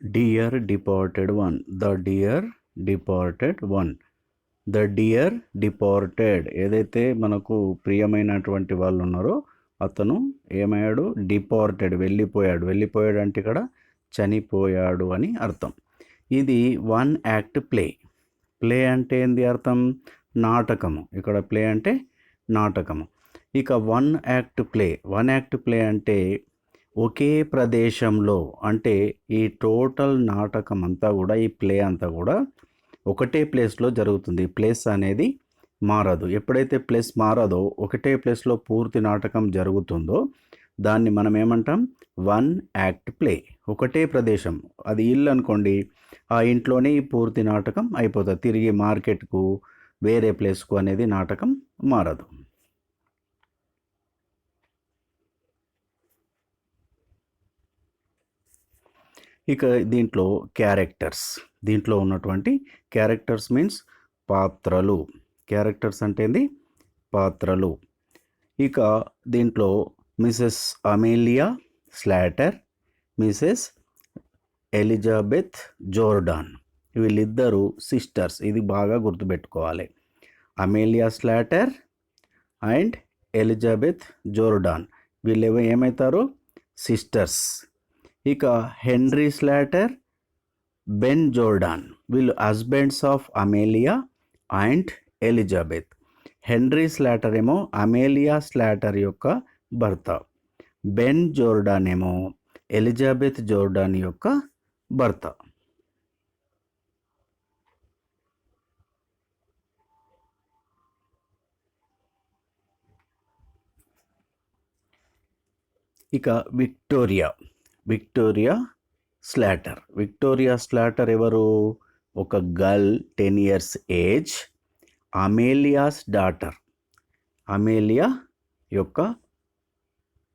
Dear departed one, the dear departed one, the dear departed. ఏదైతే మనకు ప్రియమైనటువంటి వాళ్ళు ఉన్నారో అతను ఏమయ్యాడు? డిపార్టెడ్, వెళ్ళిపోయాడు. వెళ్ళిపోయాడు అంటే ఇక్కడ చనిపోయాడు అని అర్థం. ఇది వన్ యాక్ట్ ప్లే. ప్లే అంటే ఏంది అర్థం? నాటకము. ఇక్కడ ప్లే అంటే నాటకము. ఇక one act play. One act play అంటే ఒకే ప్రదేశంలో, అంటే ఈ టోటల్ నాటకం అంతా కూడా, ఈ ప్లే అంతా కూడా ఒకటే ప్లేస్లో జరుగుతుంది. ప్లేస్ అనేది మారదు. ఎప్పుడైతే ప్లేస్ మారదో, ఒకటే ప్లేస్లో పూర్తి నాటకం జరుగుతుందో దాన్ని మనం ఏమంటాం? One act play. ఒకటే ప్రదేశం, అది ఇల్లు అనుకోండి, ఆ ఇంట్లోనే ఈ పూర్తి నాటకం అయిపోతుంది. తిరిగి మార్కెట్కు, వేరే ప్లేస్కు అనేది నాటకం మారదు. ఇక దీంట్లో క్యారెక్టర్స్. దీంట్లో ఉన్నటువంటి క్యారెక్టర్స్ మీన్స్ పాత్రలు. క్యారెక్టర్స్ అంటే ఏంది? పాత్రలు. ఇక దీంట్లో Mrs Amelia Slater, Mrs Elizabeth Jordan, వీళ్ళిద్దరూ సిస్టర్స్. ఇది బాగా గుర్తుపెట్టుకోవాలి. Amelia Slater and Elizabeth Jordan, వీళ్ళు ఏమవుతారు? సిస్టర్స్. ఇక హెన్రీ స్లాటర్, బెన్ జోర్డాన్, వీళ్ళు husbands of Amelia and Elizabeth. Henry Slater ఏమో అమేలియా స్లాటర్ యొక్క భర్త. బెన్ జోర్డాన్ ఏమో ఎలిజబెత్ జోర్డాన్ యొక్క భర్త. ఇక Victoria. Victoria Slater. Victoria Slater ఎవరు? ఒక girl, 10 years age, Amelia's daughter.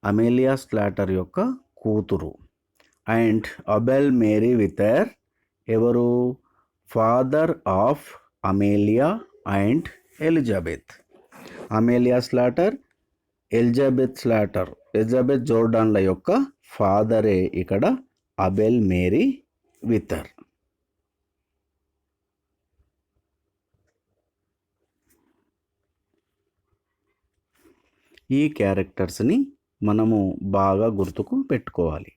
Amelia Slater యొక్క కూతురు. అండ్ అబెల్ మేరీ విథర్ ఎవరు? Father of Amelia and Elizabeth. Amelia Slater, Elizabeth జోర్డాన్ల యొక్క ఫాదరే ఇక్కడ అబెల్ మేరీ విథర్. ఈ క్యారెక్టర్స్ని మనము బాగా గుర్తుకు పెట్టుకోవాలి.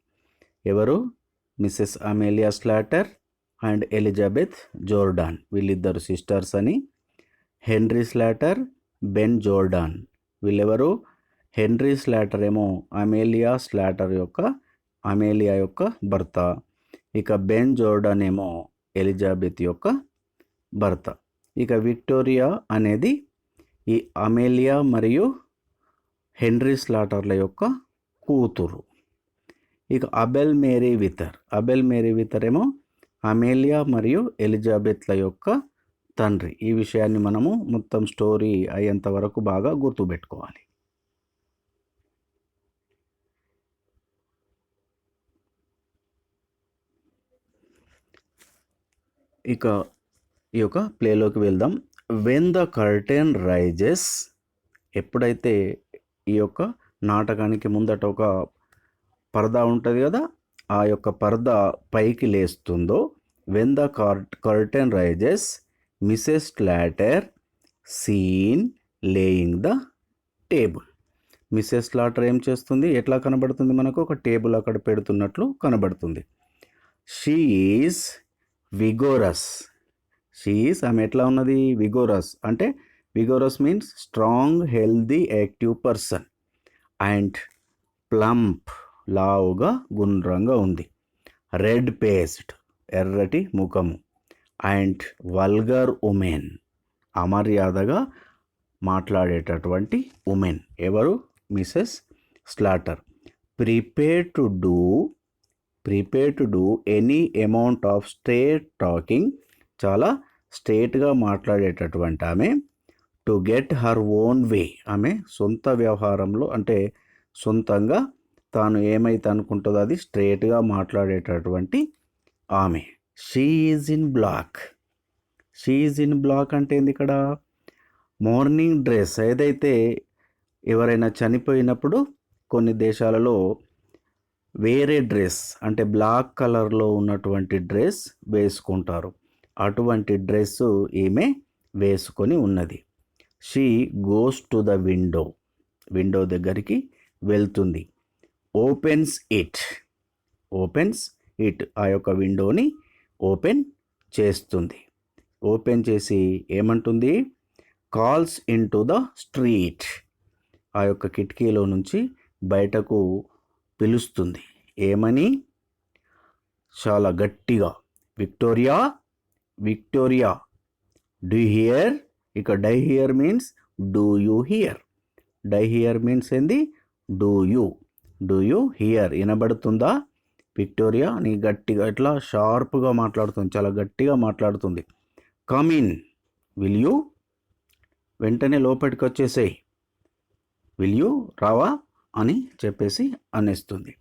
ఎవరు? Mrs Amelia Slater and Elizabeth Jordan, వీళ్ళిద్దరు సిస్టర్స్ అని. హెన్రీ స్లాటర్, బెన్ జోర్డాన్, వీళ్ళెవరు? హెన్రీ స్లాటర్ ఏమో అమేలియా యొక్క భర్త. ఇక బెన్ జోర్డాన్ ఏమో ఎలిజబెత్ యొక్క భర్త. ఇక విక్టోరియా అనేది ఈ అమేలియా మరియు హెన్రీ స్లాటర్ల యొక్క కూతురు. ఇక అబెల్ మేరీ విథర్ ఏమో అమేలియా మరియు ఎలిజబెత్ల యొక్క తండ్రి. ఈ విషయాన్ని మనము మొత్తం స్టోరీ అయ్యేంత వరకు బాగా గుర్తుపెట్టుకోవాలి. ఇక ఈ యొక్క ప్లేలోకి వెళ్దాం. When the curtain rises. ఎప్పుడైతే ఈ యొక్క నాటకానికి ముందట ఒక పరదా ఉంటుంది కదా, ఆ యొక్క పరదా పైకి లేస్తుందో, when the curtain rises, Mrs Slater seen laying the table. Mrs Slater ఏం చేస్తుంది? ఎట్లా కనబడుతుంది మనకు? ఒక టేబుల్ అక్కడ పెడుతున్నట్లు కనబడుతుంది. She is vigorous. ఆమె ఎట్లా ఉన్నది? విగోరస్ అంటే, vigorous means strong, healthy, active person. And plump, లావుగా, గుండ్రంగా ఉంది. రెడ్ పేస్డ్, ఎర్రటి ముఖము. అండ్ వల్గర్ ఉమెన్, అమర్యాదగా మాట్లాడేటటువంటి ఉమెన్. ఎవరు? Mrs slaughter. Prepare to do any amount of straight talking, చాలా స్ట్రేట్గా మాట్లాడేటటువంటి ఆమె. To get her own way, ఆమె సొంత వ్యవహారంలో, అంటే సొంతంగా తాను ఏమైతే అనుకుంటుందో అది స్ట్రేట్గా మాట్లాడేటటువంటి ఆమె. షీ ఈజ్ ఇన్ బ్లాక్ అంటే ఏంది ఇక్కడ? Morning dress. ఏదైతే ఎవరైనా చనిపోయినప్పుడు కొన్ని దేశాలలో వేరే డ్రెస్ అంటే బ్లాక్ కలర్లో ఉన్నటువంటి డ్రెస్ వేసుకుంటారు. అటువంటి డ్రెస్సు ఈమె వేసుకొని ఉన్నది. She goes to the window, window దగ్గరికి వెళ్తుంది. ఓపెన్స్ ఇట్, ఓపెన్స్ ఇట్, ఆ యొక్క విండోని ఓపెన్ చేస్తుంది. ఓపెన్ చేసి ఏమంటుంది? Calls into the street, ఆ యొక్క కిటికీలో నుంచి బయటకు పిలుస్తుంది. ఏమని? చాలా గట్టిగా, విక్టోరియా, విక్టోరియా, డూ హియర్. ఇక d'ye hear means do you hear. D'ye hear means ఏంది? డూ యూ హియర్, వినబడుతుందా విక్టోరియా? నీ గట్టిగా ఇట్లా షార్ప్గా మాట్లాడుతుంది, చాలా గట్టిగా మాట్లాడుతుంది. కమ్ ఇన్, విల్ యూ, వెంటనే లోపలికి వచ్చేసేయి, విల్ యూ, రావా అని చెప్పేసి అనేస్తుంది.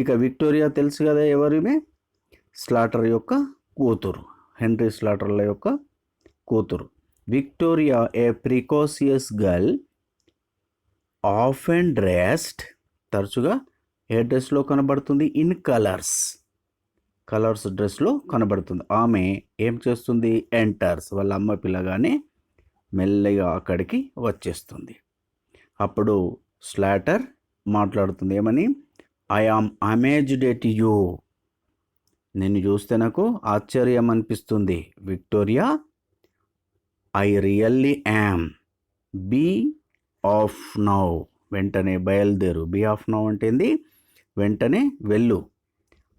ఇక విక్టోరియా తెలుసు కదా ఎవరిమే? స్లాటర్ యొక్క కూతురు, హెన్రీ స్లాటర్ల యొక్క కూతురు. విక్టోరియా ఏ ప్రికాషియస్ గర్ల్, ఆఫెన్ డ్రెస్డ్, తరచుగా ఏ డ్రెస్లో కనబడుతుంది? ఇన్ కలర్స్, కలర్స్ డ్రెస్లో కనబడుతుంది. ఆమె ఏం చేస్తుంది? ఎంటర్స్, వాళ్ళ అమ్మ పిల్లగానే మెల్లగా అక్కడికి వచ్చేస్తుంది. అప్పుడు స్లాటర్ మాట్లాడుతుంది. ఏమని? I am amazed at you, నిన్ను చూస్తే నాకు ఆశ్చర్యం అనిపిస్తుంది Victoria. I really am, be off now, వెంటనే బయలుదేరు. బీ ఆఫ్ నౌ అంటే ఏంది? వెంటనే వెళ్ళు.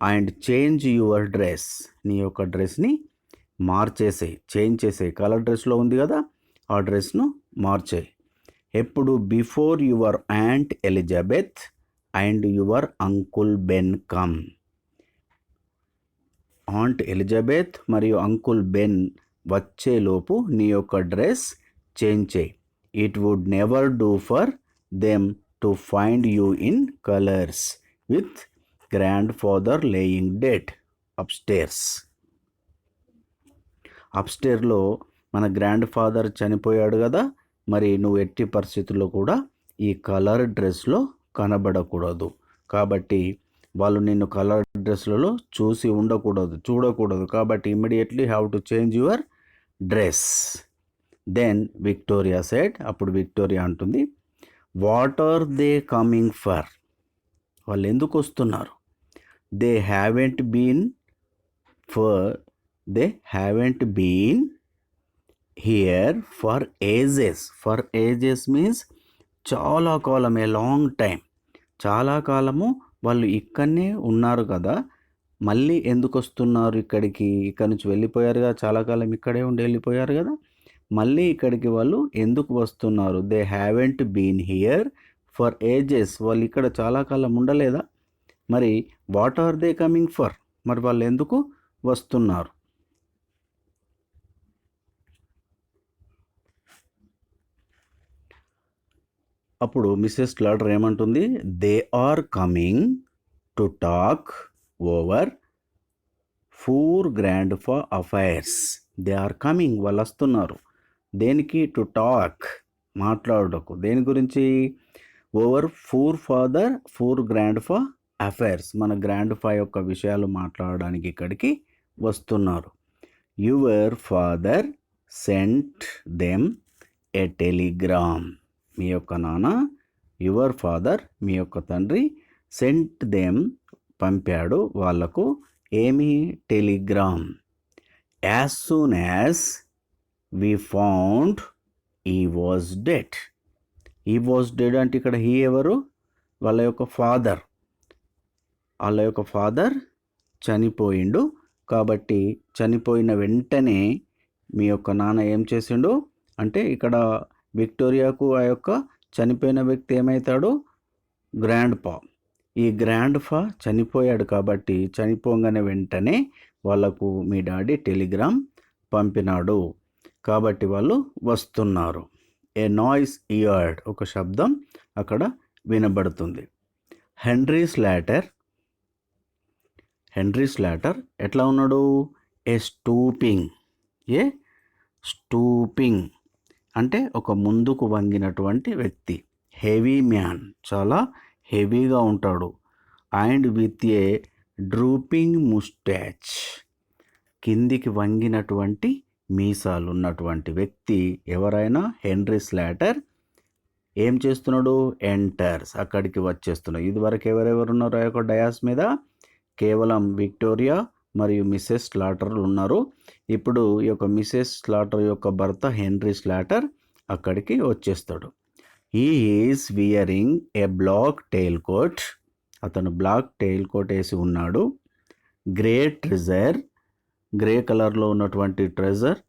అండ్ చేంజ్ యువర్ డ్రెస్, నీ యొక్క డ్రెస్ని మార్చేసేయి, చేంజ్ చేసేయి. కలర్ డ్రెస్లో ఉంది కదా, ఆ డ్రెస్ను మార్చేయి. ఎప్పుడు? Before your aunt Elizabeth and your uncle Ben come, aunt Elizabeth మరియు అంకుల్ బెన్ వచ్చేలోపు నీ యొక్క డ్రెస్ చేంజ్ చేయి. It would never do for them to find you in colours with grandfather laying dead upstairs. అప్స్టేర్లో మన grand father చనిపోయాడు కదా, మరి నువ్వు ఎట్టి పరిస్థితుల్లో కూడా ఈ కలర్ డ్రెస్లో కనబడకూడదు. కాబట్టి వాళ్ళు నిన్ను కలర్ డ్రెస్లలో చూడకూడదు. కాబట్టి immediately have to change your dress. Then Victoria said, అప్పుడు విక్టోరియా అంటుంది, what are they coming for, వాళ్ళు ఎందుకు వస్తున్నారు? They haven't been here for ages. For ages means చాలా కాలం, ఏ లాంగ్ టైం, చాలా కాలము వాళ్ళు ఇక్కడనే ఉన్నారు కదా, మళ్ళీ ఎందుకు వస్తున్నారు ఇక్కడికి? ఇక్కడ నుంచి వెళ్ళిపోయారు కదా, చాలా కాలం ఇక్కడే ఉండి వెళ్ళిపోయారు కదా, మళ్ళీ ఇక్కడికి వాళ్ళు ఎందుకు వస్తున్నారు? They haven't been here for ages, వాళ్ళు ఇక్కడ చాలా కాలం ఉండలేదా? మరి what are they coming for, మరి వాళ్ళు ఎందుకు వస్తున్నారు? అప్పుడు మిస్సెస్ స్లాటర్ ఏమంటుంది? They are coming to talk over poor grandpa affairs. They are coming, వాళ్ళు వస్తున్నారు. దేనికి? టు టాక్, మాట్లాడుటకు. దేని గురించి? Over poor grandpa affairs, మన గ్రాండ్ ఫా యొక్క విషయాలు మాట్లాడడానికి ఇక్కడికి వస్తున్నారు. Your father sent them a telegram, మీ యొక్క నాన్న, యువర్ ఫాదర్, మీ యొక్క తండ్రి, సెంట్ దెమ్, పంపాడు వాళ్లకు. ఏమి? Telegram. As soon as we found he was dead. He was dead అంటే ఇక్కడ హీ ఎవరు? వాళ్ళ యొక్క ఫాదర్. వాళ్ళ యొక్క ఫాదర్ చనిపోయిండు. కాబట్టి చనిపోయిన వెంటనే మీ యొక్క నాన్న ఏం చేసిండు అంటే, ఇక్కడ విక్టోరియాకు ఆ యొక్క చనిపోయిన వ్యక్తి ఏమవుతాడు? గ్రాండ్ పా. ఈ గ్రాండ్ ఫా చనిపోయాడు కాబట్టి చనిపోగానే వెంటనే వాళ్ళకు మీ డాడీ టెలిగ్రామ్ పంపినాడు, కాబట్టి వాళ్ళు వస్తున్నారు. ఏ నాయిస్ ఇయర్డ్, ఒక శబ్దం అక్కడ వినబడుతుంది. హెన్రీ స్లాటర్ ఎట్లా ఉన్నాడు? ఏ స్టూపింగ్ అంటే ఒక ముందుకు వంగినటువంటి వ్యక్తి. హెవీ మ్యాన్, చాలా హెవీగా ఉంటాడు. And with a drooping moustache, కిందికి వంగినటువంటి మీసాలు ఉన్నటువంటి వ్యక్తి ఎవరైనా హెన్రీ స్లాటర్ ఏం చేస్తున్నాడు? ఎంటర్స్, అక్కడికి వచ్చేస్తున్నాడు. ఇదివరకు ఎవరెవరు ఉన్నారు ఆ యొక్క డయాస్ మీద? కేవలం విక్టోరియా మరియు మిసెస్ స్లాటర్ ఉన్నారు. ఇప్పుడు ఈ యొక్క మిసెస్ స్లాటర్ యొక్క భర్త హెన్రీ స్లాటర్ అక్కడికి వచ్చేస్తాడు. He is wearing a black tail coat, అతను బ్లాక్ టెయిల్ కోట్ వేసి ఉన్నాడు. గ్రే ట్రెజర్, గ్రే కలర్లో ఉన్నటువంటి ట్రెజర్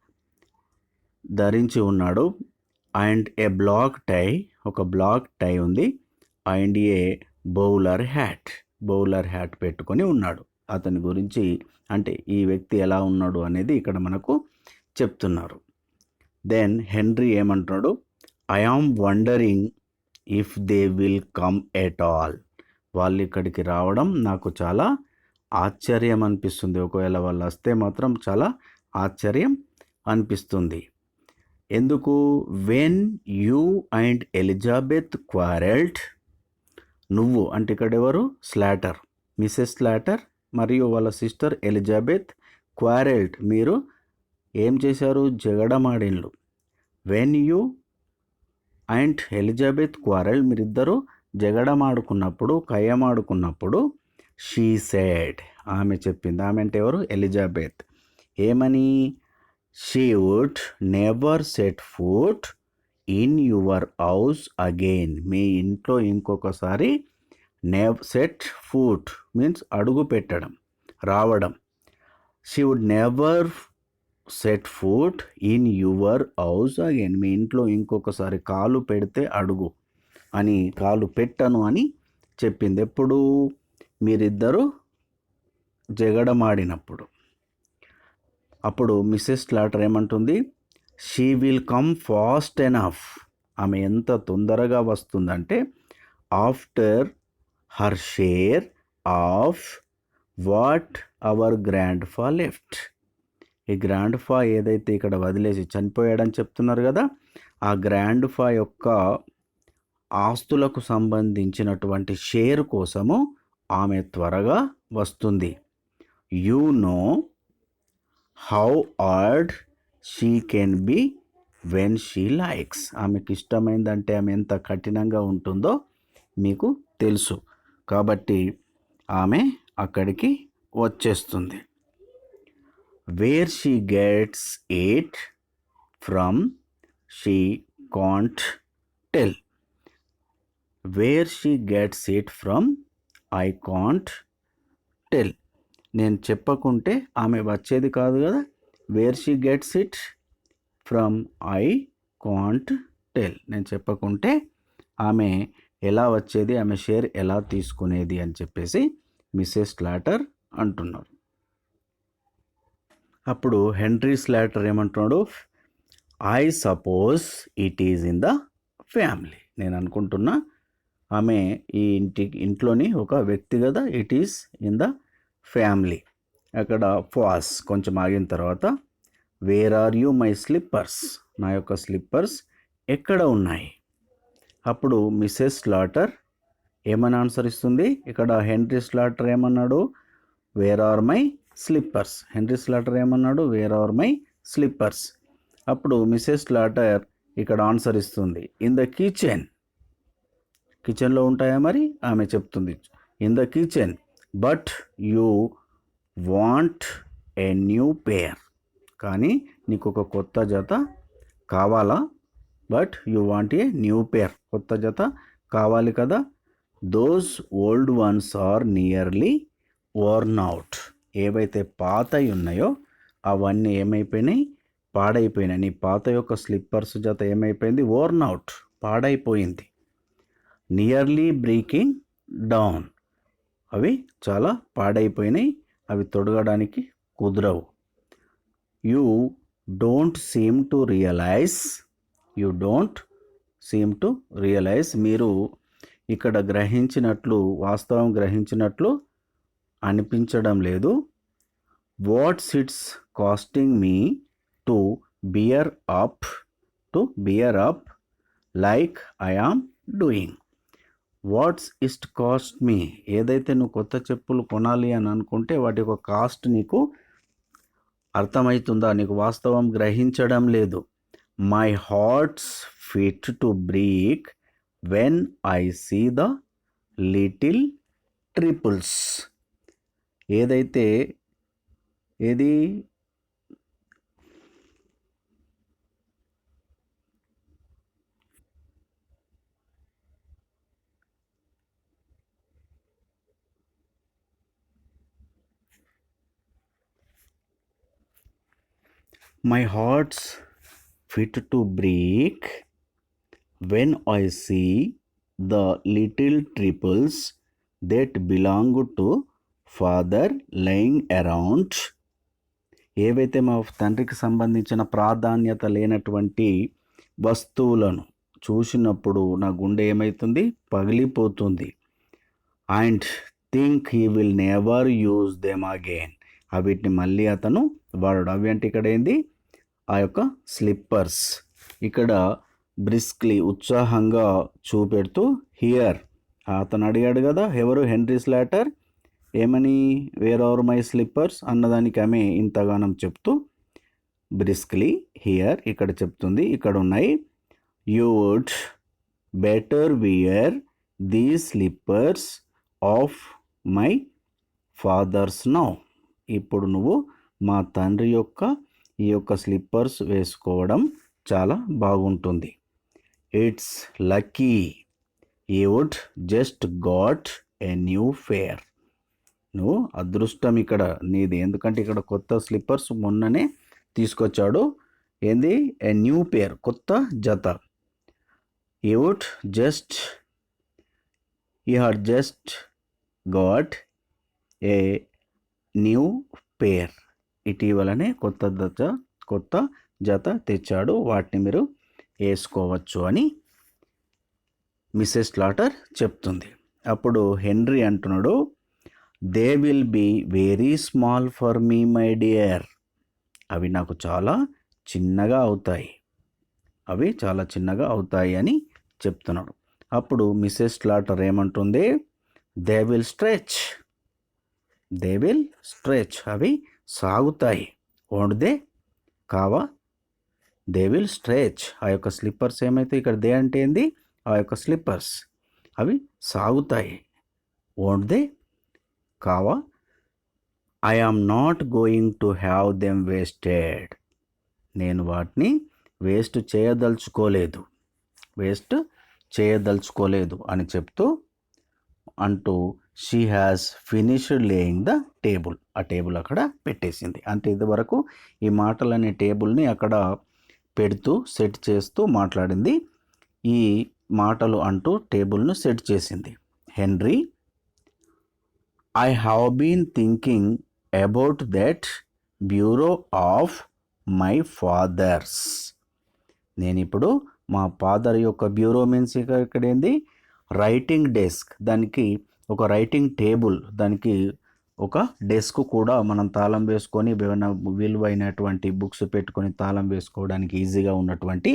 ధరించి ఉన్నాడు. అండ్ ఏ బ్లాక్ టై, ఒక బ్లాక్ టై ఉంది. And a bowler hat, bowler hat పెట్టుకొని ఉన్నాడు. అతని గురించి అంటే ఈ వ్యక్తి ఎలా ఉన్నాడు అనేది ఇక్కడ మనకు చెప్తున్నారు. దెన్ హెన్రీ ఏమంటున్నాడు? I am wondering if they will come at all, వాళ్ళు ఇక్కడికి రావడం నాకు చాలా ఆశ్చర్యం అనిపిస్తుంది. ఒకవేళ వాళ్ళు వస్తే మాత్రం చాలా ఆశ్చర్యం అనిపిస్తుంది. ఎందుకు? వెన్ యూ అండ్ ఎలిజబెత్ క్వారెల్డ్, నువ్వు అంటే ఇక్కడ ఎవరు? స్లాటర్, మిసెస్ స్లాటర్ మరియు వాళ్ళ సిస్టర్ ఎలిజబెత్ క్వారెల్డ్, మీరు ఏం చేశారు? జగడమాడిన్లు. వెన్ యూ అండ్ ఎలిజబెత్ క్వారెల్డ్, మీరిద్దరూ జగడమాడుకున్నప్పుడు, కయ్యమాడుకున్నప్పుడు, షీ సెడ్, ఆమె చెప్పింది. ఆమె అంటే ఎవరు? ఎలిజబెత్. ఏమని? She would never set foot in your house again, మీ ఇంట్లో ఇంకొకసారి సెట్ ఫుట్ మీన్స్ అడుగు పెట్టడం, రావడం. She would never set foot in your house again, మీ ఇంట్లో ఇంకొకసారి కాలు పెడితే అడుగు అని, కాలు పెట్టను అని చెప్పింది. ఎప్పుడు? మీరిద్దరూ జగడమాడినప్పుడు. అప్పుడు మిసెస్ స్లాటర్ ఏమంటుంది? She will come fast enough, ఆమె ఎంత తొందరగా వస్తుందంటే after her share of what hour grand ఫా లెఫ్ట్, ఈ గ్రాండ్ ఫా ఏదైతే ఇక్కడ వదిలేసి చనిపోయాడని చెప్తున్నారు కదా, ఆ గ్రాండ్ ఫా యొక్క ఆస్తులకు సంబంధించినటువంటి షేర్ కోసము ఆమె త్వరగా వస్తుంది. You know how hard she can be when she likes, ఆమెకి ఇష్టమైందంటే ఆమె ఎంత కఠినంగా ఉంటుందో మీకు తెలుసు. కాబట్టి ఆమె అక్కడికి వచ్చేస్తుంది. Where she gets it from she can't tell, where she gets it from I can't tell, నేను చెప్పకుంటే ఆమె వచ్చేది కాదు కదా. Where she gets it from I can't tell, నేను చెప్పకుంటే ఆమె ఎలా వచ్చేది, ఆమె షేర్ ఎలా తీసుకునేది అని చెప్పేసి మిసెస్ స్లాటర్ అంటున్నారు. అప్పుడు హెన్రీ స్లాటర్ ఏమంటున్నాడు? I suppose it is in the family, నేను అనుకుంటున్నా ఆమె ఈ ఇంట్లోని ఒక వ్యక్తి కదా. It is in the family. అక్కడ ఫాస్ కొంచెం ఆగిన తర్వాత where are you my slippers, నా యొక్క స్లిప్పర్స్ ఎక్కడ ఉన్నాయి? అప్పుడు మిసెస్ స్లాటర్ ఏమని ఆన్సర్ ఇస్తుంది? ఇక్కడ హెన్రీ స్లాటర్ ఏమన్నాడు? Where are my slippers. Henry Slater ఏమన్నాడు? Where are my slippers. అప్పుడు మిసెస్ స్లాటర్ ఇక్కడ ఆన్సర్ ఇస్తుంది, ఇన్ ద కిచెన్, కిచెన్లో ఉంటాయా మరి? ఆమె చెప్తుంది in the kitchen, but you want a new pair, కానీ నీకు ఒక కొత్త జత కావాలా? But you want a new pair, కొత్త జత కావాలి కదా. Those old ones are nearly worn out, ఏవైతే పాతవి ఉన్నాయో అవన్నీ ఏమైపోయినాయి? పాడైపోయినాయి. నీ పాత యొక్క స్లిప్పర్స్ జత ఏమైపోయింది? వర్న్ అవుట్, పాడైపోయింది. నియర్లీ బ్రేకింగ్ డౌన్, అవి చాలా పాడైపోయినాయి, అవి తొడగడానికి కుదరవు. You don't seem to realise, you don't seem to realise, మీరు ఇక్కడ గ్రహించినట్లు, వాస్తవం గ్రహించినట్లు అనిపించడం లేదు. What's it's costing me to bear up like I am doing, what's ఇస్ట్ కాస్ట్ మీ, ఏదైతే నువ్వు కొత్త చెప్పులు కొనాలి అని అనుకుంటే వాటి యొక్క కాస్ట్ నీకు అర్థమవుతుందా, నీకు వాస్తవం గ్రహించడం లేదు. My heart's fit to break when I see the little trifles, ఏదైతే ఏది my heart's fit to break when I see the little triples that belong to father lying around, ఏవైతే మా తండ్రికి సంబంధించిన ప్రాధాన్యత లేనటువంటి వస్తువులను చూసినప్పుడు నా గుండె ఏమవుతుంది, పగిలిపోతుంది. And think he will never use them again, వీటిని మళ్ళీ అతను వాడడు. అవి అంటే ఇక్కడ ఏంది, ఆ యొక్క స్లిప్పర్స్. ఇక్కడ బ్రిస్క్లీ ఉత్సాహంగా చూపెడుతూ హియర్, అతను అడిగాడు కదా ఎవరు, హెన్రీ స్లాటర్, ఏమని, వేర్ ఆర్ మై స్లిప్పర్స్ అన్నదానికి ఆమె ఇంతగానం చెప్తూ బ్రిస్క్లీ హియర్ ఇక్కడ చెప్తుంది, ఇక్కడ ఉన్నాయి. You would better wear these slippers of my father's now, ఇప్పుడు నువ్వు మా తండ్రి యొక్క ఈ యొక్క స్లిప్పర్స్ వేసుకోవడం చాలా బాగుంటుంది. It's lucky you would just got a new pair, నువ్వు అదృష్టం ఇక్కడ నీది, ఎందుకంటే ఇక్కడ కొత్త స్లిప్పర్స్ మొన్ననే తీసుకొచ్చాడు. ఏంది, ఏ న్యూ పేర్, కొత్త జత. You would just, you had just got a new pair, ఇటీవలనే కొత్త జత తెచ్చాడు, వాటిని మీరు వేసుకోవచ్చు అని మిసెస్ స్లాటర్ చెప్తుంది. అప్పుడు హెన్రీ అంటున్నాడు, they will be very small for me my dear, అవి నాకు చాలా చిన్నగా అవుతాయి, అవి చాలా చిన్నగా అవుతాయి అని చెప్తున్నాడు. అప్పుడు మిసెస్ స్లాటర్ ఏమంటుంది, they will stretch, they will stretch, అవి సాగుతాయి. ఓంట్ దే, కావా, దే విల్ స్ట్రెచ్, ఆ యొక్క స్లిప్పర్స్ ఏమైతే, ఇక్కడ దే అంటే ఏంది, ఆ యొక్క స్లిప్పర్స్ అవి సాగుతాయి. ఓంట్ దే, కావా. I am not going to have them wasted, నేను వాటిని వేస్ట్ చేయదలుచుకోలేదు అని చెప్తూ అంటూ she has finished laying the table, ఆ టేబుల్ అక్కడ పెట్టేసింది. అంటే ఇదివరకు ఈ మాటలనే టేబుల్ని అక్కడ పెడుతూ సెట్ చేస్తూ మాట్లాడింది, ఈ మాటలు అంటూ టేబుల్ను సెట్ చేసింది. Henry, I have been thinking about that bureau of my father's, నేను ఇప్పుడు మా ఫాదర్ యొక్క బ్యూరో మీన్స్ ఇక్కడ ఏంది, రైటింగ్ డెస్క్, దానికి ఒక రైటింగ్ టేబుల్, దానికి ఒక డెస్క్ కూడా మనం తాళం వేసుకొని విలువైనటువంటి బుక్స్ పెట్టుకొని తాళం వేసుకోవడానికి ఈజీగా ఉన్నటువంటి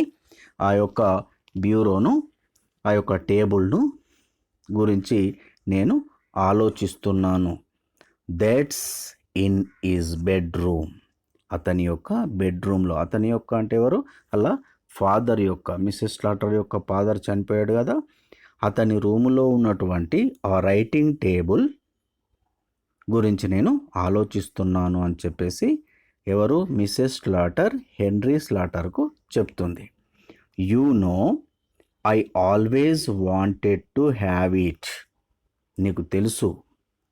ఆ యొక్క బ్యూరోను, ఆ యొక్క టేబుల్ను గురించి నేను ఆలోచిస్తున్నాను. దట్స్ ఇన్ ఈజ్ బెడ్రూమ్, అతని యొక్క బెడ్రూమ్లో, అతని యొక్క అంటే ఎవరు, అలా ఫాదర్ యొక్క, మిసెస్ స్లాటర్ యొక్క ఫాదర్ చనిపోయాడు కదా, అతని రూములో ఉన్నటువంటి ఆ రైటింగ్ టేబుల్ గురించి నేను ఆలోచిస్తున్నాను అని చెప్పేసి ఎవరు, మిసెస్ స్లాటర్ హెన్రీ స్లాటర్కు చెప్తుంది. You know I always wanted to have it, నీకు తెలుసు,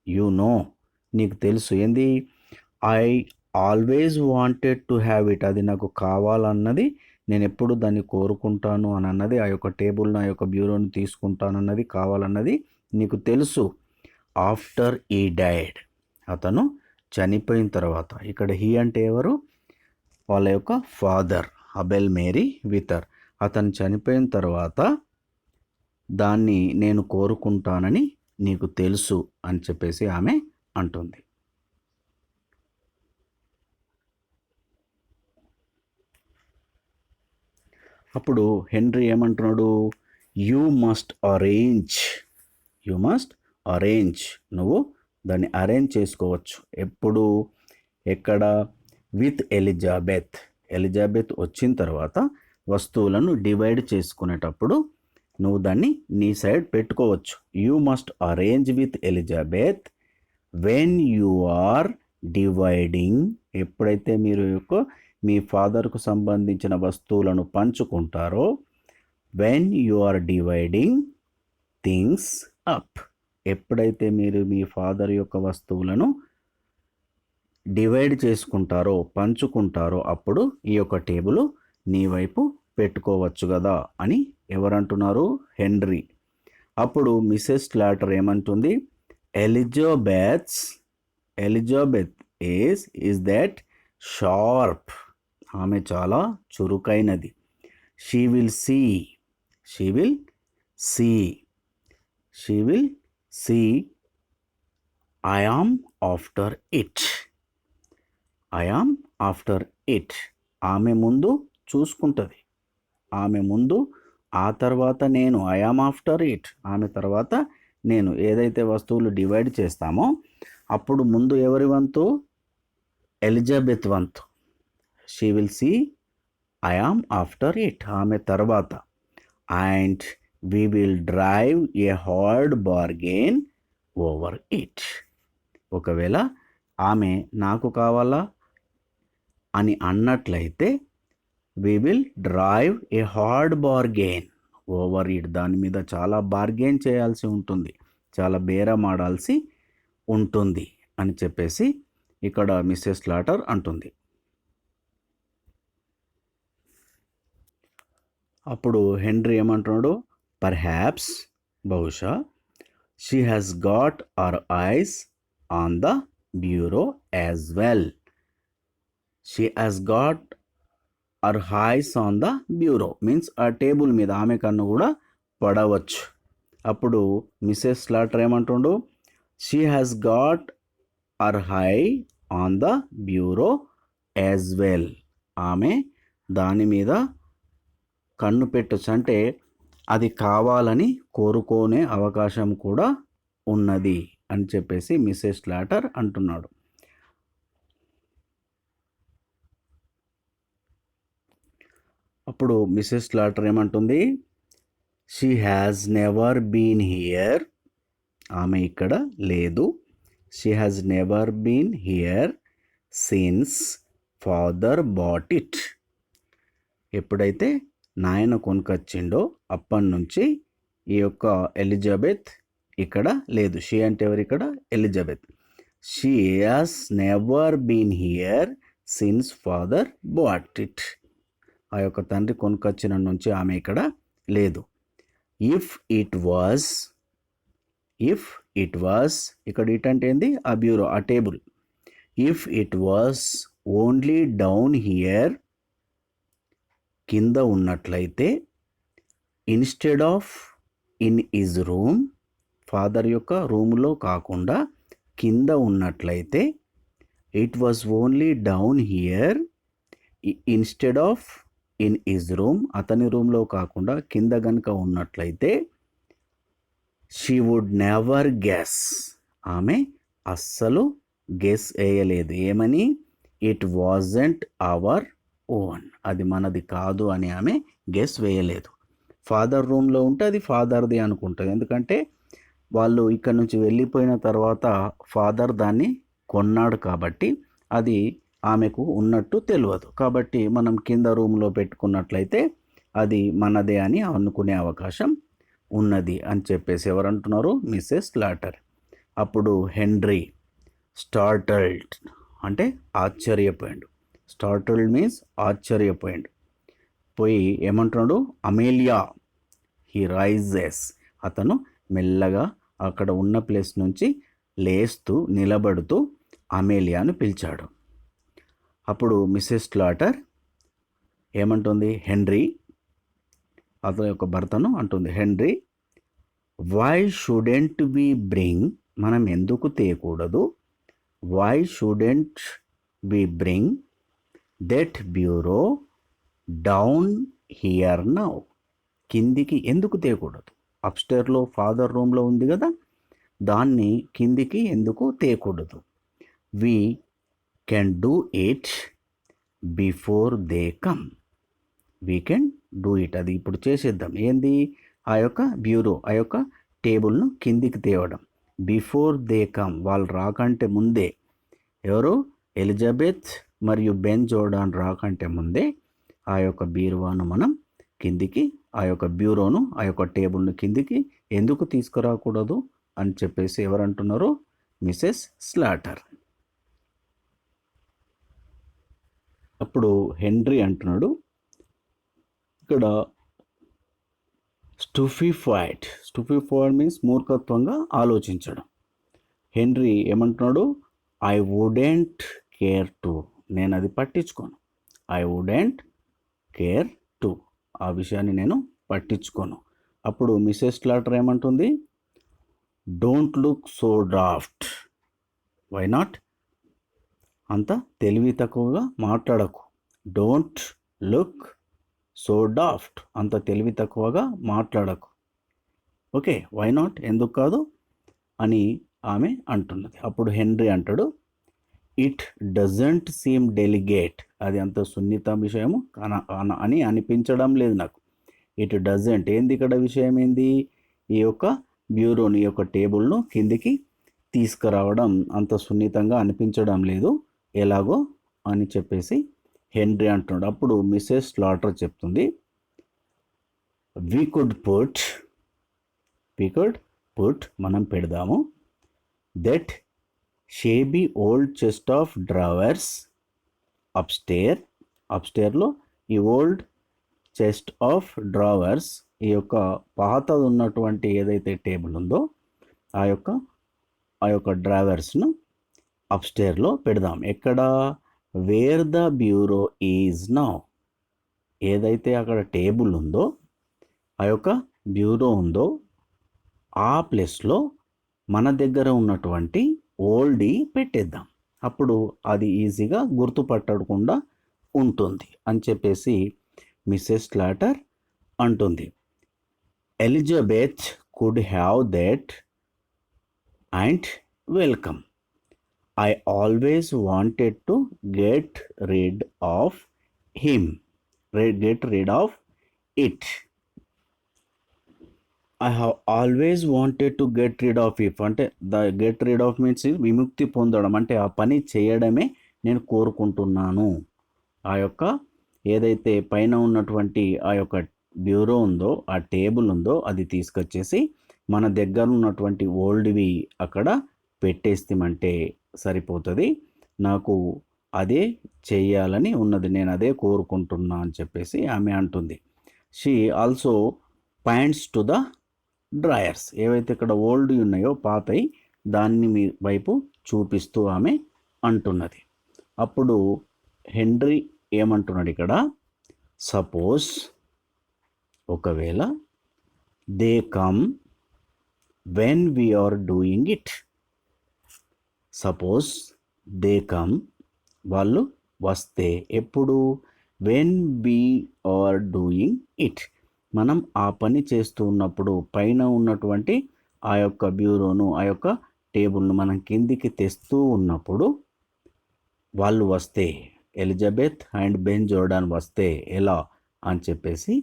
యూ నో నీకు తెలుసు, ఏంది, I always wanted to have it, అది నాకు కావాలన్నది, నేను ఎప్పుడు దాన్ని కోరుకుంటాను అని అన్నది, ఆ యొక్క టేబుల్ను, ఆ యొక్క బ్యూరోని తీసుకుంటానన్నది, కావాలన్నది నీకు తెలుసు. ఆఫ్టర్ ఈ డైడ్, అతను చనిపోయిన తర్వాత, ఇక్కడ హీ అంటే ఎవరు, వాళ్ళ యొక్క ఫాదర్ అబెల్ మేరీ వితర్, అతను చనిపోయిన తర్వాత దాన్ని నేను కోరుకుంటానని నీకు తెలుసు అని చెప్పేసి ఆమె అంటుంది. అప్పుడు హెన్రీ ఏమంటున్నాడు, you must arrange you must arrange, నువ్వు దాన్ని అరేంజ్ చేసుకోవచ్చు. ఎప్పుడు, ఎక్కడ? With Elizabeth. ఎలిజబెత్ వచ్చిన తర్వాత వస్తువులను డివైడ్ చేసుకునేటప్పుడు నువ్వు దాన్ని నీ సైడ్ పెట్టుకోవచ్చు. You must arrange with Elizabeth when you are dividing. ఎప్పుడైతే మీరు మీ ఫాదర్కు సంబంధించిన వస్తువులను పంచుకుంటారో, when you are dividing things up. ఎప్పుడైతే మీరు మీ ఫాదర్ యొక్క వస్తువులను డివైడ్ చేసుకుంటారో, పంచుకుంటారో, అప్పుడు ఈ యొక్క టేబుల్ నీ వైపు పెట్టుకోవచ్చు కదా అని ఎవరంటున్నారు? హెన్రీ. అప్పుడు మిసెస్ స్లాటర్ ఏమంటుంది? Elizabeth is that sharp. ఆమె చాలా చురుకైనది. She will see I am after it. ఆమె ముందు చూసుకుంటుంది. ఆమె ముందు, ఆ తర్వాత నేను. ఐ యామ్ ఆఫ్టర్ ఇట్, ఆమె తర్వాత నేను. ఏదైతే వస్తువులు డివైడ్ చేస్తామో అప్పుడు ముందు ఎవరి వంతు? ఎలిజబెత్ వంతు. She will see I am after it, ఆమె తర్వాత. And we will drive a hard bargain over it. ఒకవేళ ఆమె నాకు కావాలా అని అన్నట్లయితే we will drive a hard bargain over it. దాని మీద చాలా బార్గెన్ చేయాల్సి ఉంటుంది, చాలా బేరం ఆడాల్సి ఉంటుంది అని చెప్పేసి ఇక్కడ మిస్సెస్ స్లాటర్ అంటుంది. అప్పుడు హెన్రీ ఏమంటున్నాడు? పర్హాప్స్, బహుశా, she has got our eyes on the bureau as well. She has got her eyes on the bureau means ఆ టేబుల్ మీద ఆమె కన్ను కూడా పడవచ్చు. అప్పుడు మిసెస్ స్లాటర్ ఏమంటుండు? She has got her eye on the bureau as well. ఆమె దాని మీద కన్ను పెట్టచ్చు, అంటే అది కావాలని కోరుకునే అవకాశం కూడా ఉన్నది అని చెప్పేసి మిసెస్ స్లాటర్ అంటున్నాడు. అప్పుడు మిసెస్ స్లాటర్ ఏమంటుంది? She has never been here. ఆమె ఇక్కడ లేదు. She has never been here since father bought it. ఎప్పుడైతే నాయన కొనుకొచ్చిండో అప్పటి నుంచి ఈ యొక్క ఎలిజబెత్ ఇక్కడ లేదు. షీ అంటే ఎవరు ఇక్కడ? Elizabeth. She has never been here since father bought it. ఆ యొక్క తండ్రి కొనుకొచ్చిన నుంచి ఆమె ఇక్కడ లేదు. ఇఫ్ ఇట్ వాజ్, ఇక్కడ ఇట్ అంటే ఏంది? ఆ బ్యూరో, ఆ table. If it was only down here, కింద ఉన్నట్లయితే, instead of in his room, father యొక్క రూమ్లో కాకుండా కింద ఉన్నట్లయితే, it was only down here instead of in his room, అతని రూమ్లో కాకుండా కింద గనుక ఉన్నట్లయితే, షీ వుడ్ నెవర్ గెస్, ఆమె అస్సలు గెస్ వేయలేదు. ఏమని? ఇట్ వాజంట్ అవర్ ఓన్, అది మనది కాదు అని ఆమె గెస్ వేయలేదు. ఫాదర్ రూమ్లో ఉంటే అది ఫాదర్ది అనుకుంటుంది, ఎందుకంటే వాళ్ళు ఇక్కడ నుంచి వెళ్ళిపోయిన తర్వాత ఫాదర్ దాన్ని కొన్నాడు కాబట్టి అది ఆమెకు ఉన్నట్టు తెలియదు. కాబట్టి మనం కింద రూమ్లో పెట్టుకున్నట్లయితే అది మనదే అని అనుకునే అవకాశం ఉన్నది అని చెప్పేసి ఎవరంటున్నారు? Mrs Slater. అప్పుడు హెన్రీ స్టార్టల్డ్ అంటే ఆశ్చర్యపోయాడు. స్టార్టల్డ్ మీన్స్ ఆశ్చర్యపోయాడు. పోయి ఏమంటున్నాడు? అమేలియా. హీ రైజెస్, అతను మెల్లగా అక్కడ ఉన్న ప్లేస్ నుంచి లేస్తూ నిలబడుతూ అమేలియాను పిలిచాడు. అప్పుడు మిస్సెస్ స్లాటర్ ఏమంటుంది? హెన్రీ, అతని యొక్క భర్తను అంటుంది, Henry, why shouldn't we bring, మనం ఎందుకు తేకూడదు? Why shouldn't we bring that bureau down here now, కిందికి ఎందుకు తేకూడదు? అప్స్టేర్లో ఫాదర్ రూమ్లో ఉంది కదా, దాన్ని కిందికి ఎందుకు తేయకూడదు? We can do it before they come. We can do it, అది ఇప్పుడు చేసేద్దాం. ఏంది? ఆ యొక్క బ్యూరో, ఆ యొక్క టేబుల్ను కిందికి తేవడం. బిఫోర్ దే కమ్, వాళ్ళు రాకంటే ముందే. ఎవరు? ఎలిజబెత్ మరియు బెన్ జోర్డాన్ రాకంటే ముందే ఆ యొక్క బీరువాను మనం కిందికి, ఆ యొక్క బ్యూరోను, ఆ యొక్క టేబుల్ను కిందికి ఎందుకు తీసుకురాకూడదు అని చెప్పేసి ఎవరంటున్నారు? Mrs Slater. అప్పుడు హెన్రీ అంటున్నాడు ఇక్కడ, స్టూఫిఫైడ్ మీన్స్ మూర్ఖత్వంగా ఆలోచించడం. హెన్రీ ఏమంటున్నాడు? ఐ వుడెంట్ కేర్ టు, నేను అది పట్టించుకోను. ఐ వుడెంట్ కేర్ టు, ఆ విషయాన్ని నేను పట్టించుకోను. అప్పుడు మిసెస్ స్లాటర్ ఏమంటుంది? Don't look so daft. Why not? అంత తెలివి తక్కువగా మాట్లాడకు. డోంట్ లుక్ సో డాఫ్ట్, అంత తెలివి తక్కువగా మాట్లాడకు. ఓకే, వై నాట్, ఎందుకు కాదు అని ఆమె అంటున్నది. అప్పుడు హెన్రీ అంటాడు, ఇట్ డజంట్ సీమ్ డెలిగేట్, అది అంత సున్నిత విషయము అని అనిపించడం లేదు నాకు. ఇట్ డజంట్, ఏంది ఇక్కడ విషయం ఏంది? ఈ యొక్క బ్యూరోని, ఈ యొక్క టేబుల్ను కిందికి తీసుకురావడం అంత సున్నితంగా అనిపించడం లేదు, ఎలాగో అని చెప్పేసి హెన్రీ అంటున్నాడు. అప్పుడు మిసెస్ స్లాటర్ చెప్తుంది, వీ కుడ్ పుట్, మనం పెడదాము, that shabby old chest of drawers అప్స్టేర్లో ఈ ఓల్డ్ చెస్ట్ ఆఫ్ డ్రావర్స్, ఈ యొక్క పాతది ఉన్నటువంటి ఏదైతే టేబుల్ ఉందో ఆ యొక్క డ్రావర్స్ను అప్స్టేర్లో పెడదాం. ఎక్కడ? Wear the bureau is now, ఏదైతే అక్కడ టేబుల్ ఉందో, ఆ యొక్క బ్యూరో ఉందో ఆ ప్లేస్లో మన దగ్గర ఉన్నటువంటి ఓల్డీ పెట్టేద్దాం. అప్పుడు అది ఈజీగా గుర్తుపట్టకుండా ఉంటుంది అని చెప్పేసి మిసెస్ స్లాటర్ అంటుంది. Elizabeth could have that and welcome. I always wanted to get rid of him. Get rid of it. I have always wanted to get rid of it. అంటే get rid of means విముక్తి పొందడం, అంటే ఆ పని చేయడమే నేను కోరుకుంటున్నాను. ఆ యొక్క ఏదైతే పైన ఉన్నటువంటి ఆ యొక్క బ్యూరో ఉందో, ఆ టేబుల్ ఉందో, అది తీసుకొచ్చేసి మన దగ్గర ఉన్నటువంటి ఓల్డ్వి అక్కడ పెట్టేస్తామంటే సరిపోతుంది. నాకు అదే చేయాలని ఉన్నది, నేను అదే కోరుకుంటున్నా అని చెప్పేసి ఆమె అంటుంది. She also points to the drawers, ఏవైతే ఇక్కడ ఓల్డ్ ఉన్నాయో పాతయి, దాన్ని వైపు చూపిస్తూ ఆమె అంటున్నది. అప్పుడు హెన్రీ ఏమంటున్నాడు ఇక్కడ? సపోజ్, ఒకవేళ, they come when we are doing it. Suppose they come, వాళ్ళు వస్తే, ఎప్పుడు? When we are doing it, మనం ఆ పని చేస్తూ ఉన్నప్పుడు, పైన ఉన్నటువంటి ఆ యొక్క బ్యూరోను, ఆ యొక్క టేబుల్ను మనం కిందికి తెస్తూ ఉన్నప్పుడు వాళ్ళు వస్తే, ఎలిజబెత్ అండ్ బెన్ జోర్డాన్ వస్తే ఎలా అని చెప్పేసి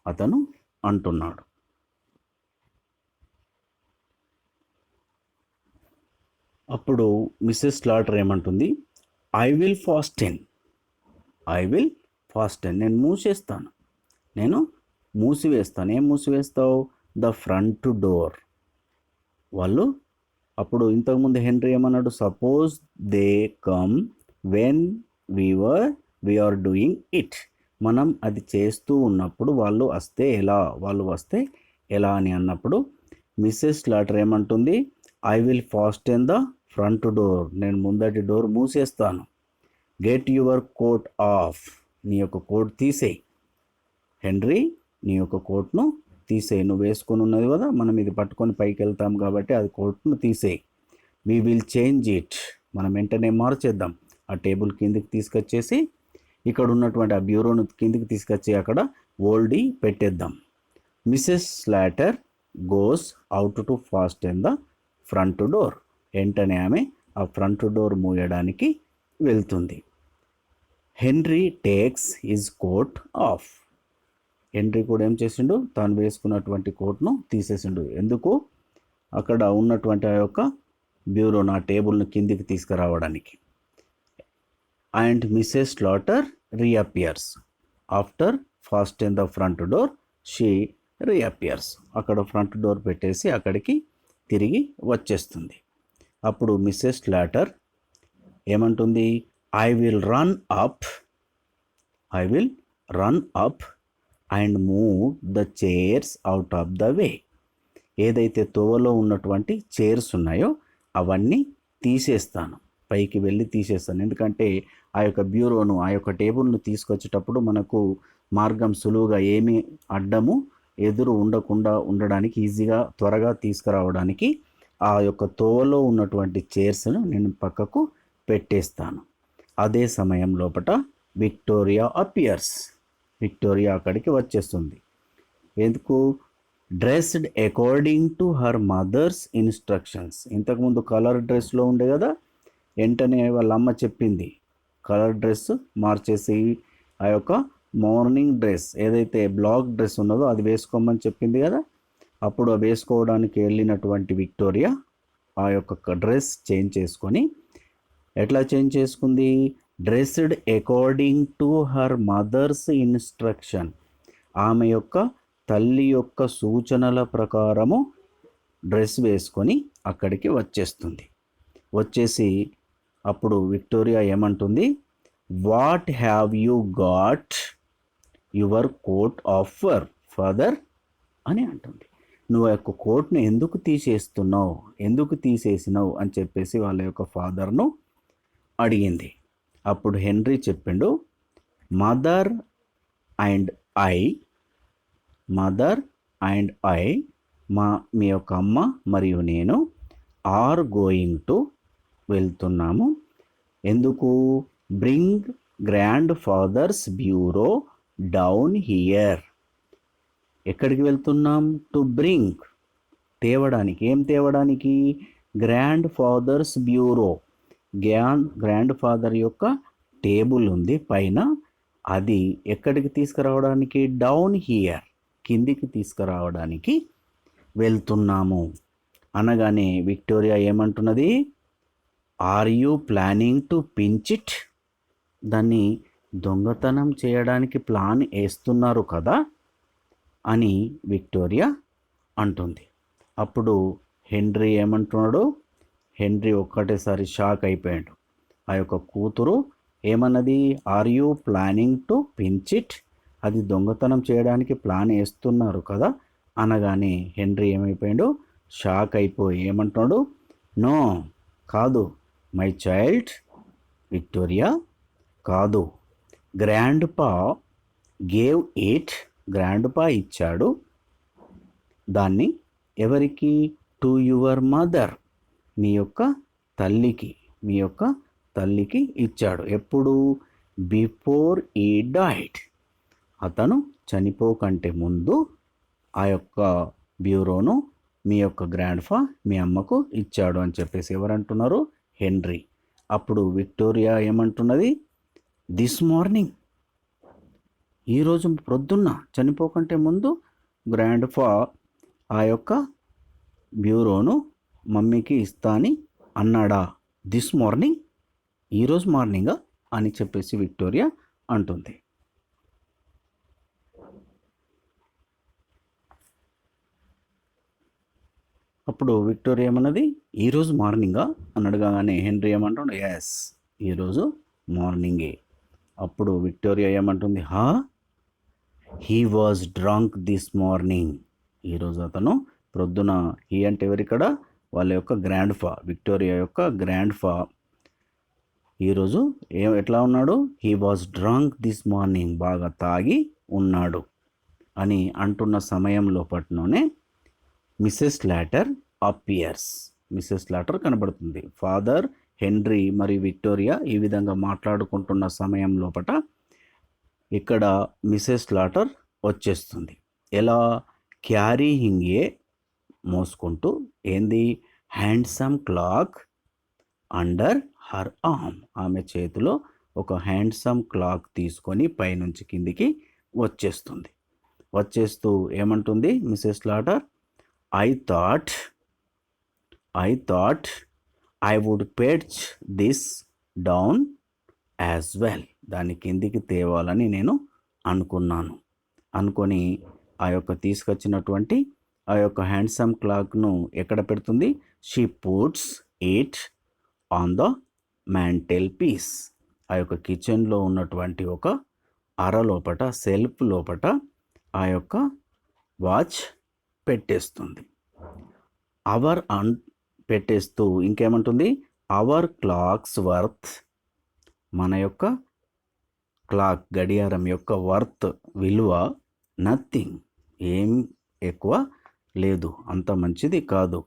అతను అంటున్నాడు. అప్పుడు మిసెస్ స్లాటర్ ఏమంటుంది? ఐ విల్ ఫాస్టెన్, నేను మూసేస్తాను, నేను మూసివేస్తాను. ఏం మూసివేస్తావు? The front door. వాళ్ళు అప్పుడు ఇంతకుముందు హెన్రీ ఏమన్నాడు? Suppose they come when we are doing it, మనం అది చేస్తూ ఉన్నప్పుడు వాళ్ళు వస్తే ఎలా అని అన్నప్పుడు మిసెస్ స్లాటర్ ఏమంటుంది? I will fasten the front door, నేను ముందటి డోర్ మూసేస్తాను. గెట్ యువర్ కోట్ ఆఫ్, నీ యొక్క కోట్ తీసేయి. హెన్రీ, నీ యొక్క కోట్ను తీసేయి, నువ్వు వేసుకొని ఉన్నది కదా, మనం ఇది పట్టుకొని పైకి వెళ్తాం కాబట్టి అది కోట్ను తీసేయి. వీ విల్ చేంజ్ ఇట్, మనం వెంటనే మార్చేద్దాం. ఆ టేబుల్ కిందికి తీసుకొచ్చేసి ఇక్కడ ఉన్నటువంటి ఆ బ్యూరోను కిందికి తీసుకొచ్చి అక్కడ ఓల్డీ పెట్టేద్దాం. Mrs Slater goes out to fasten the front door. వెంటనే ఆమె ఆ ఫ్రంట్ డోర్ మూయడానికి వెళ్తుంది. Henry takes his coat off. హెన్రీ కూడా ఏం చేసిండు, తాను వేసుకున్నటువంటి కోట్ను తీసేసిండు. ఎందుకు? అక్కడ ఉన్నటువంటి ఆ యొక్క బ్యూరో నా టేబుల్ను కిందికి తీసుకురావడానికి. And Mrs Slater reappears after fasten the front door she reappears. అక్కడ ఫ్రంట్ డోర్ పెట్టేసి అక్కడికి తిరిగి వచ్చేస్తుంది. అప్పుడు మిస్సెస్ స్లాటర్ ఏమంటుంది, I will run up and move the chairs out of the way. ఏదైతే తోవలో ఉన్నటువంటి చైర్స్ ఉన్నాయో అవన్నీ తీసేస్తాను, పైకి వెళ్ళి తీసేస్తాను. ఎందుకంటే ఆ యొక్క బ్యూరోను, ఆ యొక్క టేబుల్ను తీసుకొచ్చేటప్పుడు మనకు మార్గం సులువుగా ఏమీ అడ్డము ఎదురు ఉండకుండా ఉండడానికి, ఈజీగా త్వరగా తీసుకురావడానికి ఆ యొక్క తోవలో ఉన్నటువంటి చైర్స్ను నేను పక్కకు పెట్టేస్తాను. అదే సమయం లోపల విక్టోరియా అపియర్స్. విక్టోరియా అక్కడికి వచ్చేస్తుంది. ఎందుకు? Dressed according to her mothers instructions. ఇంతకుముందు కలర్ డ్రెస్లో ఉండే కదా, వెంటనే వాళ్ళ అమ్మ చెప్పింది కలర్ డ్రెస్ మార్చేసి ఆ యొక్క మార్నింగ్ డ్రెస్ ఏదైతే బ్లాక్ డ్రెస్ ఉన్నదో అది వేసుకోమని చెప్పింది కదా. అప్పుడు వేసుకోవడానికి వెళ్ళినటువంటి విక్టోరియా ఆ యొక్క డ్రెస్ చేంజ్ చేసుకొని, ఎట్లా చేంజ్ చేసుకుంది? Dressed according to her mothers instruction. ఆమె యొక్క తల్లి యొక్క సూచనల ప్రకారము డ్రెస్ వేసుకొని అక్కడికి వచ్చేస్తుంది. వచ్చేసి అప్పుడు విక్టోరియా ఏమంటుంది, what have you got your coat off father అని అంటుంది. నువ్వు ఆ యొక్క కోట్ను ఎందుకు తీసేసినావు అని చెప్పేసి వాళ్ళ యొక్క ఫాదర్ను అడిగింది. అప్పుడు హెన్రీ చెప్పిండు, మదర్ అండ్ ఐ మీ యొక్క అమ్మ మరియు నేను ఆర్ గోయింగ్ టు వెళ్తున్నాము. ఎందుకు? Bring grandfather's bureau down here. ఎక్కడికి వెళ్తున్నాం? టు బ్రింగ్, తేవడానికి. ఏం తేవడానికి? Grandfather's bureau. Grandfather యొక్క టేబుల్ ఉంది పైన, అది ఎక్కడికి తీసుకురావడానికి? డౌన్ హియర్, కిందికి తీసుకురావడానికి వెళ్తున్నాము అనగానే విక్టోరియా ఏమంటున్నది, are you planning to pinch it. దాన్ని దొంగతనం చేయడానికి ప్లాన్ వేస్తున్నారు కదా అని విక్టోరియా అంటుంది. అప్పుడు హెన్రీ ఏమంటున్నాడు? హెన్రీ ఒక్కటేసారి షాక్ అయిపోయాడు. ఆ యొక్క కూతురు ఏమన్నది? Are you planning to pinch it, అది దొంగతనం చేయడానికి ప్లాన్ వేస్తున్నారు కదా అనగానే హెన్రీ ఏమైపోయాడు? షాక్ అయిపోయి ఏమంటున్నాడు? నో, కాదు, మై చైల్డ్, విక్టోరియా కాదు, గ్రాండ్ పా గేవ్ ఇట్, గ్రాండ్ పా ఇచ్చాడు దాన్ని. ఎవరికి? టు యువర్ మదర్, మీ యొక్క తల్లికి ఇచ్చాడు. ఎప్పుడు? బిఫోర్ ఈ డైడ్, అతను చనిపోకంటే ముందు ఆ యొక్క బ్యూరోను మీ యొక్క గ్రాండ్ ఫా మీ అమ్మకు ఇచ్చాడు అని చెప్పేసి ఎవరంటున్నారు? హెన్రీ. అప్పుడు విక్టోరియా ఏమంటున్నది? దిస్ మార్నింగ్, ఈరోజు ప్రొద్దున్న, చనిపోకంటే ముందు గ్రాండ్ ఫా ఆ యొక్క బ్యూరోను మమ్మీకి ఇస్తా అని అన్నాడా? దిస్ మార్నింగ్, ఈరోజు మార్నింగా అని చెప్పేసి విక్టోరియా అంటుంది. అప్పుడు విక్టోరియా ఏమన్నది? ఈరోజు మార్నింగా అని అడగగానే హెన్రీ ఏమంటాడు? ఎస్, ఈరోజు మార్నింగే. అప్పుడు విక్టోరియా ఏమంటుంది? He was drunk this morning, ఈరోజు అతను ప్రొద్దున, హీ అంటే ఎవరిక్కడ? వాళ్ళ యొక్క గ్రాండ్ ఫా, విక్టోరియా యొక్క గ్రాండ్ ఫా ఈరోజు ఎట్లా ఉన్నాడు? He was drunk this morning, బాగా తాగి ఉన్నాడు అని అంటున్న సమయంలో పట్లోనే Mrs Slater appears. Mrs Slater కనబడుతుంది. ఫాదర్, హెన్రీ మరియు విక్టోరియా ఈ విధంగా మాట్లాడుకుంటున్న సమయం లోపట ఇక్కడ మిస్సెస్ స్లాటర్ వచ్చేస్తుంది. ఎలా? క్యారీయింగ్ ఏ మోసుకుంటూ ఏంది handsome clock under her arm, ఆమె చేతిలో ఒక హ్యాండ్సమ్ క్లాక్ తీసుకొని పైనుంచి కిందికి వచ్చేస్తుంది. వచ్చేస్తూ ఏమంటుంది Mrs Slater, I thought I would fetch this down as well, దాన్ని కిందికి తేవాలని నేను అనుకొని ఆ యొక్క తీసుకొచ్చినటువంటి ఆ యొక్క హ్యాండ్సమ్ క్లాక్ను ఎక్కడ పెడుతుంది, she puts it on the mantelpiece, ఆ యొక్క కిచెన్లో ఉన్నటువంటి ఒక అర లోపట సెల్ఫ్ లోపట ఆ యొక్క వాచ్ పెట్టేస్తుంది. అవర్ పెట్టేస్తూ ఇంకేమంటుంది, అవర్ క్లాక్స్ వర్త్, మన యొక్క క్లాక్ గడియారం యొక్క వర్త్ విలువ నథింగ్, ఏం ఎక్కువ లేదు, అంత మంచిది కాదు.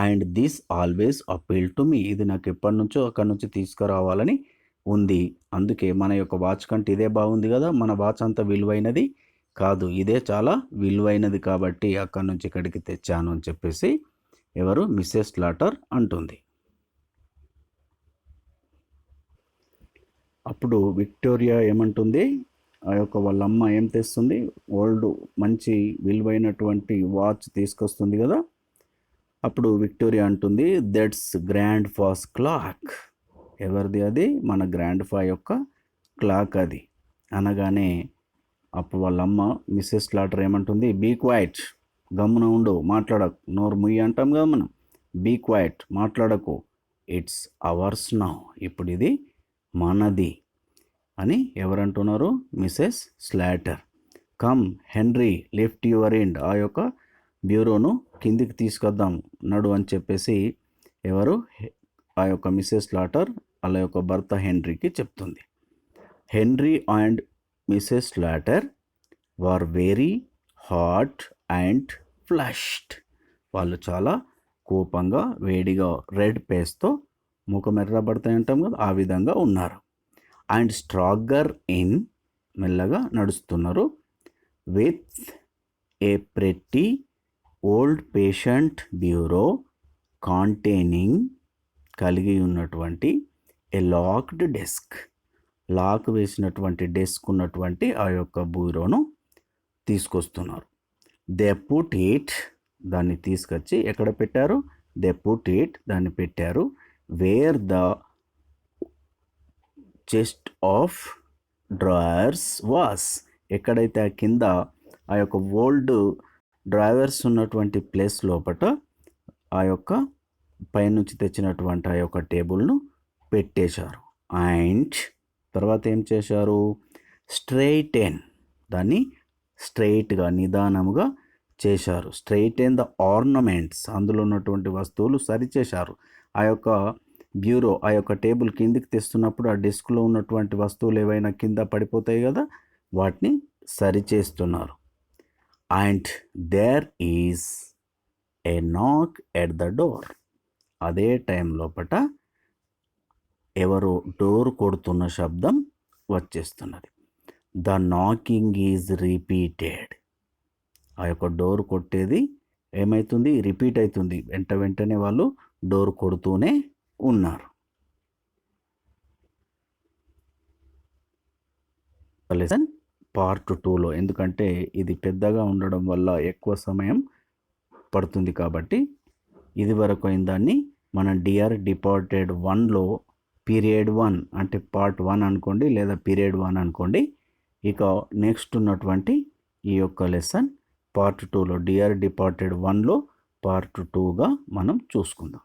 And this always appeal to me, ఇది నాకు ఎప్పటి నుంచో అక్కడి నుంచి తీసుకురావాలని ఉంది. అందుకే మన యొక్క వాచ్ కంటే ఇదే బాగుంది కదా, మన వాచ్ అంత విలువైనది కాదు, ఇదే చాలా విలువైనది కాబట్టి అక్కడి నుంచి ఇక్కడికి తెచ్చాను అని చెప్పేసి ఎవరు మిసెస్ స్లాటర్ అంటుంది. అప్పుడు విక్టోరియా ఏమంటుంది, ఆ యొక్క వాళ్ళ అమ్మ ఏం తెస్తుంది, ఓల్డ్ మంచి విలువైనటువంటి వాచ్ తీసుకొస్తుంది కదా. అప్పుడు విక్టోరియా అంటుంది, దట్స్ గ్రాండ్ ఫాస్ క్లాక్, ఎవరిది అది, మన గ్రాండ్ ఫా యొక్క క్లాక్ అది అనగానే అప్పుడు వాళ్ళ అమ్మ మిస్సెస్ స్లాటర్ ఏమంటుంది, బీ క్వైట్, గమ్మున ఉండు, మాట్లాడకు, నోరు ముయ్యి అంటాం కదా మనం, బీ క్వైట్, మాట్లాడకు, ఇట్స్ అవర్స్ నౌ, ఇప్పుడు ఇది మనది అని ఎవరంటున్నారు, Mrs Slaughter. Come Henry lift your end, ఆ యొక్క బ్యూరోను కిందికి తీసుకొద్దాం నడు అని చెప్పేసి ఎవరు ఆ యొక్క మిసెస్ స్లాటర్ వాళ్ళ యొక్క భర్త హెన్రీకి చెప్తుంది. Henry and Mrs slaughter were very hot and flushed, వాళ్ళు చాలా కోపంగా వేడిగా రెడ్ పేస్తో ముఖం ఎర్రబడతాయి అంటాం కదా, ఆ విధంగా ఉన్నారు. అండ్ స్ట్రాగర్ ఇన్, మెల్లగా నడుస్తున్నారు. With a pretty old patient bureau containing, కలిగి ఉన్నటువంటి ఏ లాక్డ్ డెస్క్, లాక్ వేసినటువంటి డెస్క్ ఉన్నటువంటి ఆ యొక్క బ్యూరోను తీసుకొస్తున్నారు. దే పుట్ ఇట్, దాన్ని తీసుకొచ్చి ఎక్కడ పెట్టారు, దే పుట్ ఇట్, దాన్ని పెట్టారు. Wear the chest of drawers was, ఎక్కడైతే ఆ కింద ఆ యొక్క ఓల్డ్ డ్రాయర్స్ ఉన్నటువంటి ప్లేస్ లోపల ఆ యొక్క పైనుంచి తెచ్చినటువంటి ఆ యొక్క టేబుల్ను పెట్టేశారు. అండ్ తర్వాత ఏం చేశారు, స్ట్రైటెన్, దాన్ని స్ట్రైట్గా నిదానముగా చేశారు. స్ట్రైటెన్ ద ఆర్నమెంట్స్, అందులో ఉన్నటువంటి వస్తువులు సరిచేశారు. ఆ యొక్క బ్యూరో, ఆ యొక్క టేబుల్ కిందికి తెస్తున్నప్పుడు ఆ డెస్క్లో ఉన్నటువంటి వస్తువులు ఏవైనా కింద పడిపోతాయి కదా, వాటిని సరిచేస్తున్నారు. అండ్ దేర్ ఈజ్ ఏ నాక్ ఎట్ ద డోర్, అదే టైం లోపట ఎవరో డోర్ కొడుతున్న శబ్దం వచ్చేస్తున్నది. ద నాకింగ్ ఈజ్ రిపీటెడ్, ఆ యొక్క డోర్ కొట్టేది ఏమవుతుంది, రిపీట్ అవుతుంది, వెంటనే వాళ్ళు డోర్ కొడుతూనే ఉన్నారు. లెసన్ పార్ట్ 2లో, ఎందుకంటే ఇది పెద్దగా ఉండడం వల్ల ఎక్కువ సమయం పడుతుంది కాబట్టి ఇది వరకు అయిన దాన్ని మనం డియర్ డిపార్టెడ్ 1లో పీరియడ్ 1 అంటే పార్ట్ 1 అనుకోండి, లేదా పీరియడ్ 1 అనుకోండి. ఇక నెక్స్ట్ ఉన్నటువంటి ఈ యొక్క లెసన్ పార్ట్ 2లో డియర్ డిపార్టెడ్ 1లో పార్ట్ 2గా మనం చూసుకుందాం.